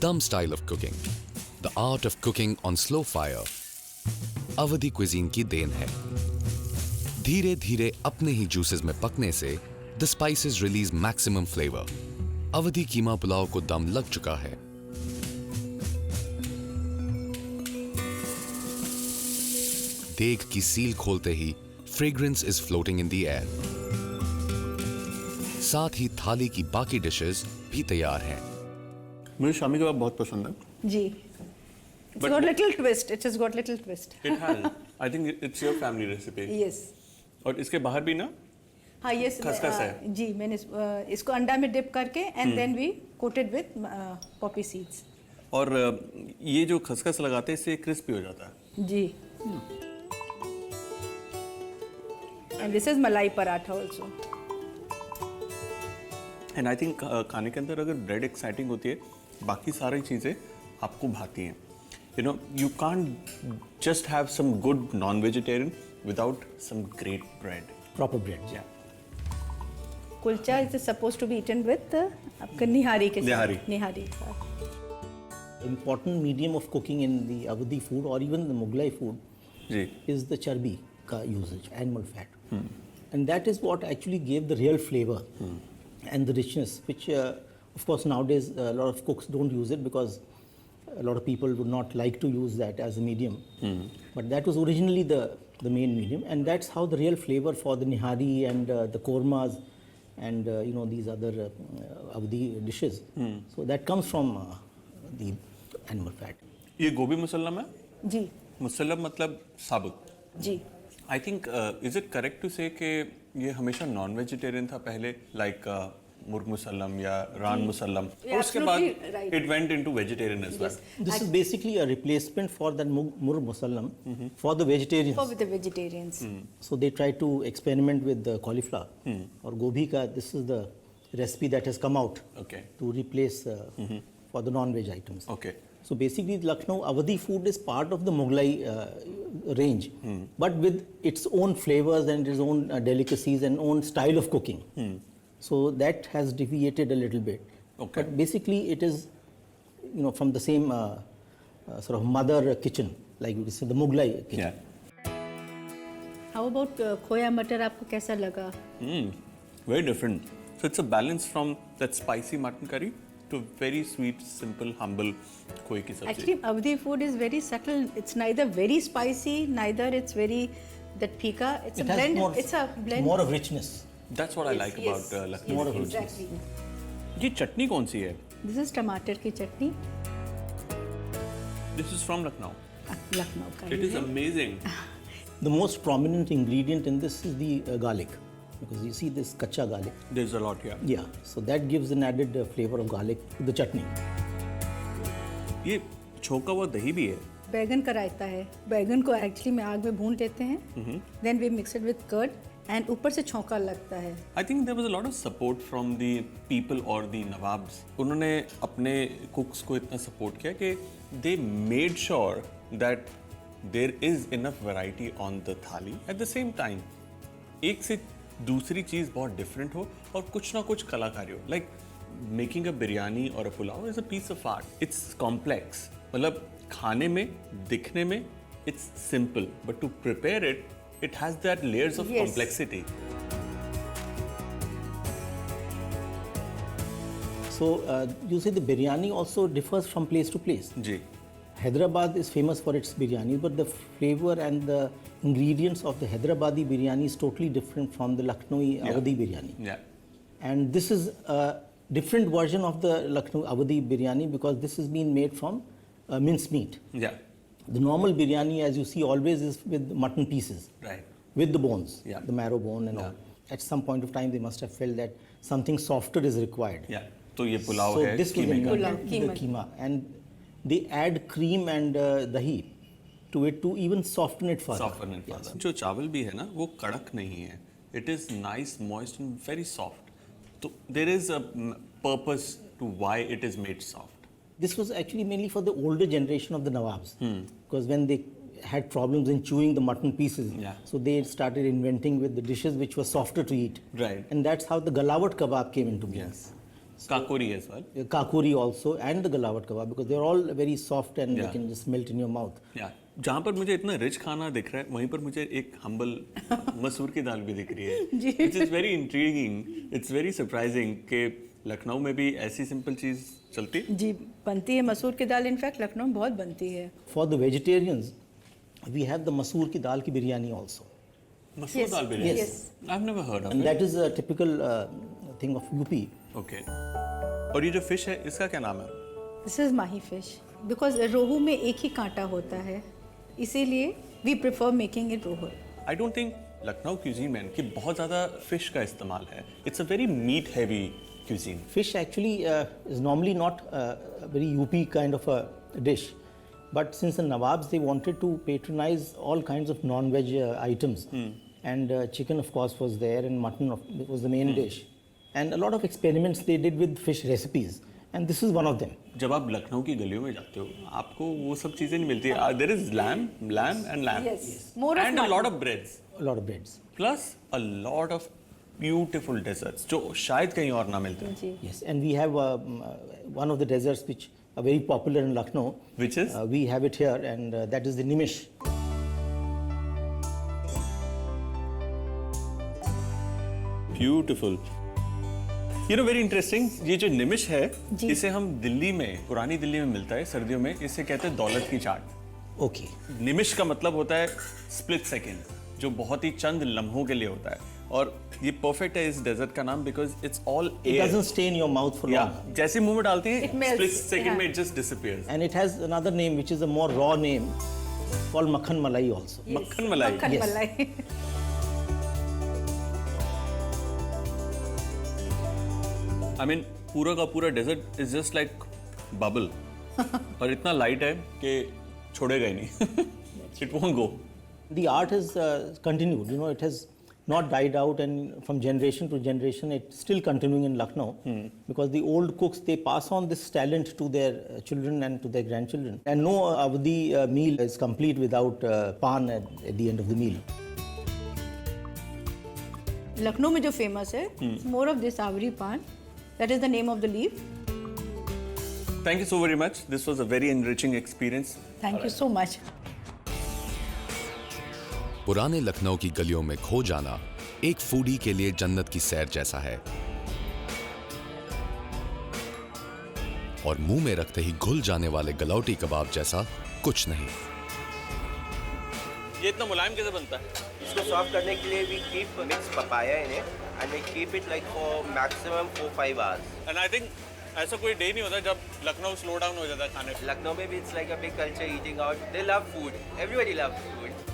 dum style of cooking, the art of cooking on slow fire, Awadhi cuisine की then है। धीरे धीरे अपने ही juices में पकने से the spices release maximum flavor. अवधी कीमा पुलाव को दम लग चुका है। देग की सील खोलते ही fragrance is floating in the air. साथ ही थाली की बाकी डिशेस भी तैयार हैं। मुझे शामी कबाब बहुत पसंद है। जी। It's got little twist. It has got little twist. It has. I think it's your family recipe. Yes. और इसके बाहर भी ना हाँ ये खसखस है। जी मैंने इसको अंडा में डिप करके and then we coated with poppy seeds. और ये जो खसखस लगाते हैं इससे क्रिस्पी हो जाता है। जी। एंड दिस इज मलाई paratha also. And I think खाने के अंदर अगर ब्रेड एक्साइटिंग होती है बाकी सारी चीज़ें आपको भाती हैं। You know you can't just have some good non vegetarian without some great bread. Proper bread. या kulcha is suppose to be eaten with आपका निहारी के साथ। निहारी। निहारी के साथ। Important medium of cooking in the Awadhi food or even the Mughlai food ji is the charbi ka usage, animal fat. And that is what actually gave the real flavor and the richness, which of course nowadays a lot of cooks don't use it because a lot of people would not like to use that as a medium. But that was originally the main medium, and that's how the real flavor for the nihari and the kormas and you know these other Awadhi dishes. So that comes from the animal fat. ये गोभी मुसल्लम है। जी मुसल्लम मतलब साबुत। जी। I think is it correct to say कि ये हमेशा नॉन वेजिटेरियन था पहले लाइक मुर्ग मुसल्लम या रान मुसल्लम और उसके बाद Absolutely right. It went into vegetarian as well. This is basically a replacement for that murg musallam for the vegetarians. For with the vegetarians. So they try to experiment with the cauliflower or gobi ka. This is the recipe that has come out Okay. to replace for the non-veg items. Okay. So basically, Lucknow Awadhi food is part of the Mughlai range, but with its own flavors and its own delicacies and own style of cooking. So that has deviated a little bit. Okay. But basically, it is, you know, from the same sort of mother kitchen, like we say the Mughlai kitchen. Yeah. How about खोया मटर आपको कैसा लगा? Very different. So it's a balance from that spicy mutton curry to very sweet, simple, humble खोए की सब्जी. Actually, Awadhi food is very subtle. It's neither very spicy, neither it's very that phika. It's It a has blend. more, It's a blend. more of richness. That's what I like about Lucknow. More of exactly. ये चटनी कौन सी है? This is टमाटर की चटनी This is from Lucknow. Lucknow का It he is है। amazing. The most prominent ingredient in this is the garlic, because you see this kacha garlic. There's a lot here. Yeah, so that gives an added flavor of garlic to the chutney. ये छोका हुआ दही भी है. बैगन का रायता है। बैगन को एक्चुअली में आग में भून लेते हैं, then we mix it with curd and ऊपर से छौंका लगता है। I think there was a lot of support from the people or the nawabs. उन्होंने अपने cooks को इतना support किया कि they made sure that there is enough variety on the thali. At the same time, एक से दूसरी चीज़ बहुत different हो और कुछ ना कुछ कलाकारी हो. Like making a biryani or a pulao is a piece of art. It's complex. मतलब खाने में, दिखने में, it's simple, but to prepare it, it has that layers of Yes. complexity. So you say the biryani also differs from place to place. Ji. Hyderabad is famous for its biryani, but the flavor and the ingredients of the Hyderabadi biryani is totally different from the Lucknowi Awadhi biryani. Yeah. And this is a different version of the Lucknow Awadhi biryani because this is being made from mince meat. Yeah. The normal biryani, as you see, always is with mutton pieces, Right. with the bones, Yeah. the marrow bone and all. At some point of time, they must have felt that something softer is required. Yeah. तो ये pulao So है this was कीमे का. Pulao, invented, keema. the keema, and they add cream and dahi to it to even soften it further. Soften it further. जो चावल भी है ना वो कड़क नहीं है. It is nice, moist and very soft. तो there is a purpose to why it is made soft. This was actually mainly for the older generation of the Nawabs, because when they had problems in chewing the mutton pieces, Yeah. so they started inventing with the dishes which were softer to eat. Right. And that's how the galawat kebab came into being. Yes. Kakori as well. Kakori also, and the galawat kebab, because they're all very soft and Yeah. they can just melt in your mouth. Yeah. जहाँ पर मुझे इतना rich खाना दिख रहा है वहीं पर मुझे एक हम्बल मसूर की दाल भी दिख रही है which is very intriguing. It's very surprising कि लखनऊ में भी ऐसी सिंपल चीज़ चलती है. जी बनती है मसूर की दाल, इनफैक्ट लखनऊ में बहुत बनती है. For the vegetarians, we have the masoor ki dal ki biryani also. मसूर दाल biryani. Yes. I've never heard of And it. that is a typical thing of UP. Okay. और ये जो फिश है इसका क्या नाम है? This is mahi fish because रोहू में एक ही कांटा होता है, इसीलिए we prefer making it rohu. I don't think Lucknow cuisine में कि बहुत ज़्यादा फिश का इस्तेमाल है. It's a very meat heavy cuisine. Fish actually is normally not a very UP kind of a dish. But since the Nawabs, they wanted to patronize all kinds of non-veg items. And chicken, of course, was there, and mutton was the main dish. And a lot of experiments they did with fish recipes. And this is one of them. जब आप लखनऊ की गलियों में जाते हो आपको वो सब चीज़ें नहीं मिलती. There is lamb and lamb. Yes. More of and a mutton. lot of breads. A lot of breads. Plus a lot of beautiful desserts जो शायद कहीं और ना मिलते हैं. जी. Yes, and we have one of the desserts which are very popular in Lucknow. Which is? We have it here, and that is the nimish. Beautiful. You know, very interesting. ये जो निमिश है जी. इसे हम दिल्ली में, पुरानी दिल्ली में मिलता है सर्दियों में. इसे कहते हैं दौलत की चाट. Okay. निमिश का मतलब होता है स्प्लिट सेकेंड, जो बहुत ही चंद लम्हों के लिए होता है. और ये परफेक्ट है इस डेजर्ट का नाम because it's all It doesn't stay in your mouth for long. जैसे मुंह में डालते हैं It melts. स्प्लिट सेकेंड में Yeah. It just disappears. And it has another name which is a more raw name called makhan malai also. मक्खन मलाई. मक्खन Yes. मलाई. आई मीन पूरा का पूरा dessert is just like bubble. और इतना लाइट है कि छोड़ेगा ही नहीं. It won't go. The art has continued. You know, it has not died out, and from generation to generation, it's still continuing in Lucknow because the old cooks they pass on this talent to their children and to their grandchildren. And no Avdi meal is complete without pan at the end of the meal. Lucknow में जो famous है more of this आवरी पान, that is the name of the leaf. Thank you so very much. This was a very enriching experience. Thank you so much. पुराने लखनऊ की गलियों में खो जाना एक फूडी के लिए जन्नत की सैर जैसा है और मुंह में रखते ही घुल जाने वाले गलौटी कबाब जैसा कुछ नहीं. ये इतना मुलायम कैसे बनता है? इसको सॉफ्ट करने के लिए we keep mix papaya in it and we keep it like for maximum 4-5 hours. And I think ऐसा कोई डे नहीं होता जब लखनऊ स्लो डाउन हो जाता है खाने पे. लखनऊ में भी it's like a big culture eating out. They love food. Everybody love food.